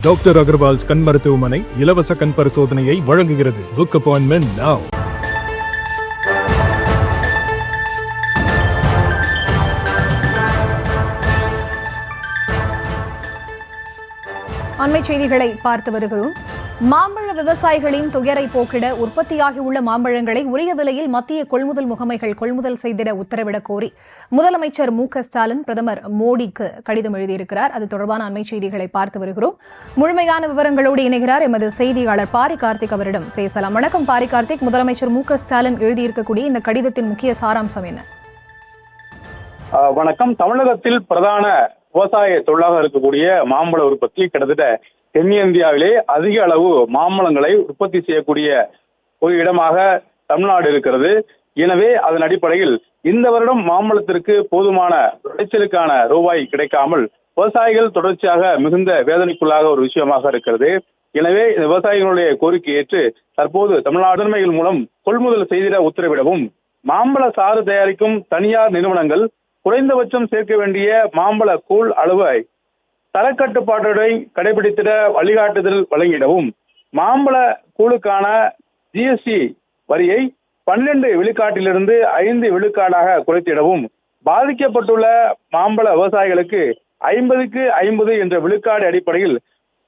Doctor Agarwal's கண் மருத்துவமனை இலவச கண் பரிசோதனையை வழங்குகிறது. Book appointment now. அண்மை செய்திகளை பார்த்து வருகிறோம். மாம்பழ விவசாயிகளின் துயரை போக்கிட உற்பத்தியாகியுள்ள மாம்பழங்களை உரிய விலையில் மத்திய கொள்முதல் முகமைகள் கொள்முதல் செய்திட உத்தரவிடக் கோரி முதலமைச்சர் மு.க.ஸ்டாலின் பிரதமர் மோடிக்கு கடிதம் எழுதியிருக்கிறார். அது தொடர்பான அண்மை செய்திகளை பார்த்து வருகிறோம். முழுமையான விவரங்களோடு இணைகிறார் எமது செய்தியாளர் பாரி கார்த்திக். அவரிடம் பேசலாம். வணக்கம் பாரி கார்த்திக். முதலமைச்சர் மு.க.ஸ்டாலின் எழுதியிருக்கக்கூடிய இந்த கடிதத்தின் முக்கிய சாராம்சம் என்ன? வணக்கம். தமிழகத்தில் பிரதான விவசாய தொழிலாக இருக்கக்கூடிய மாம்பழ உற்பத்தி கிட்டத்தட்ட தென்னிந்தியாவிலே அதிக அளவு மாம்பழங்களை உற்பத்தி செய்யக்கூடிய ஒரு இடமாக தமிழ்நாடு இருக்கிறது. எனவே அதன் அடிப்படையில் இந்த வருடம் மாம்பழத்திற்கு போதுமான விளைச்சலுக்கான ரூபாய் கிடைக்காமல் விவசாயிகள் தொடர்ச்சியாக மிகுந்த வேதனைக்குள்ளாக ஒரு விஷயமாக இருக்கிறது. எனவே இந்த விவசாயிகளுடைய கோரிக்கை ஏற்று தற்போது தமிழ்நாடு முதன்மைகள் மூலம் கொள்முதல் செய்திட உத்தரவிடவும், மாம்பழ சாறு தயாரிக்கும் தனியார் நிறுவனங்கள் குறைந்தபட்சம் சேர்க்க வேண்டிய மாம்பழ கூழ் அளவை தரக்கட்டுப்பாட்டுடன் கடைபிடித்திட வழிகாட்டுதல் வழங்கிடவும், மாம்பழ கூழுக்கான ஜிஎஸ்டி வரியை 12 விழுக்காட்டிலிருந்து 5 விழுக்காடாக குறைத்திடவும், பாதிக்கப்பட்டுள்ள மாம்பழ விவசாயிகளுக்கு 50க்கு 50 என்ற விழுக்காடு அடிப்படையில்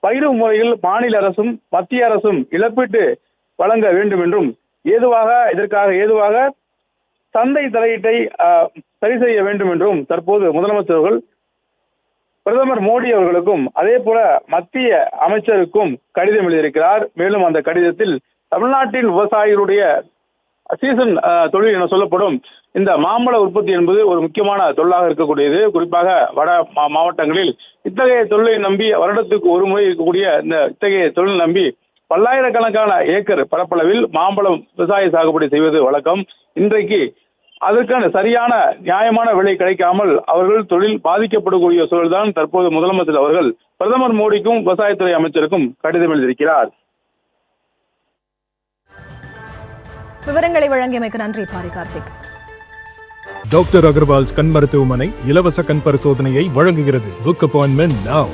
பயிர் முறையில் மாநில அரசும் மத்திய அரசும் இழப்பீட்டு வழங்க வேண்டும் என்றும், இதற்காக ஏதுவாக சந்தை தலையீட்டை சரி செய்ய வேண்டும் என்றும் தற்போது முதலமைச்சர் அவர்கள் பிரதமர் மோடி அவர்களுக்கும் அதே போல மத்திய அமைச்சருக்கும் கடிதம் எழுதியிருக்கிறார். மேலும் அந்த கடிதத்தில் தமிழ்நாட்டின் விவசாயிகளுடைய சீசன் தொழில் என சொல்லப்படும் இந்த மாம்பழ உற்பத்தி என்பது ஒரு முக்கியமான தொழிலாக இருக்கக்கூடியது. குறிப்பாக வட மாவட்டங்களில் இத்தகைய தொழிலை நம்பி வருடத்துக்கு ஒரு முறை இருக்கக்கூடிய இந்த இத்தகைய தொழில் நம்பி பல்லாயிரக்கணக்கான ஏக்கர் பரப்பளவில் மாம்பழம் விவசாய சாகுபடி செய்வது வழக்கம். இன்றைக்கு அதற்கான சரியான நியாயமான விலை கிடைக்காமல் அவர்கள் தொழில் பாதிக்கப்படக்கூடிய சூழல்தான் தற்போது முதலமைச்சர் அவர்கள் பிரதமர் மோடிக்கும் விவசாயத்துறை அமைச்சருக்கும் கடிதம் எழுதியிருக்கிறார். விவரங்களை வழங்கியமைக்கு நன்றி பாரி கார்த்திக். டாக்டர் அகர்வால்ஸ் கண் மருத்துவமனை இலவச கண் பரிசோதனையை வழங்குகிறது. Book appointment now.